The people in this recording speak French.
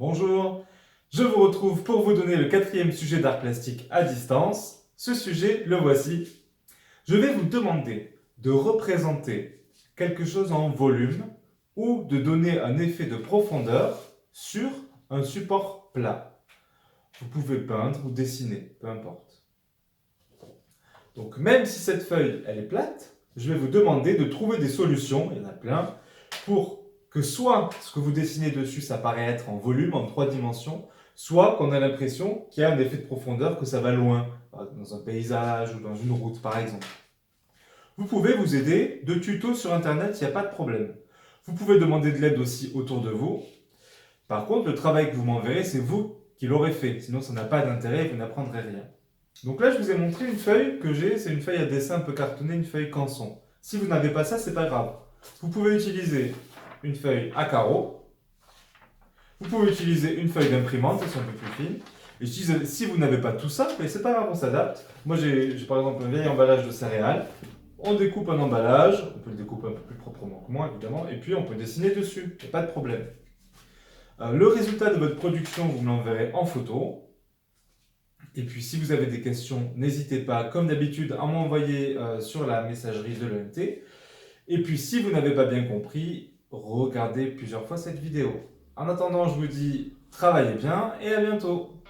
Bonjour, je vous retrouve pour vous donner le quatrième sujet d'art plastique à distance. Ce sujet, le voici. Je vais vous demander de représenter quelque chose en volume ou de donner un effet de profondeur sur un support plat. Vous pouvez peindre ou dessiner, peu importe. Donc même si cette feuille elle est plate, je vais vous demander de trouver des solutions, il y en a plein, pour que soit ce que vous dessinez dessus ça paraît être en volume, en 3 dimensions, soit qu'on a l'impression qu'il y a un effet de profondeur, que ça va loin, dans un paysage ou dans une route par exemple. Vous pouvez vous aider de tutos sur internet, il n'y a pas de problème. Vous pouvez demander de l'aide aussi autour de vous. Par contre, le travail que vous m'enverrez, c'est vous qui l'aurez fait, sinon ça n'a pas d'intérêt et vous n'apprendrez rien. Donc là, je vous ai montré une feuille que j'ai, c'est une feuille à dessin un peu cartonnée, une feuille canson. Si vous n'avez pas ça, c'est pas grave. Vous pouvez utiliser une feuille à carreaux, vous pouvez utiliser une feuille d'imprimante, elles sont un peu plus fines. Et si vous n'avez pas tout ça, mais c'est pas grave, on s'adapte. Moi, j'ai par exemple un vieil emballage de céréales. On découpe un emballage, on peut le découper un peu plus proprement que moi, évidemment, et puis on peut dessiner dessus, il n'y a pas de problème. Le résultat de votre production, vous me l'enverrez en photo. Et puis, si vous avez des questions, n'hésitez pas, comme d'habitude, à m'envoyer sur la messagerie de l'ENT. Et puis, si vous n'avez pas bien compris, regardez plusieurs fois cette vidéo. En attendant, je vous dis, travaillez bien et à bientôt.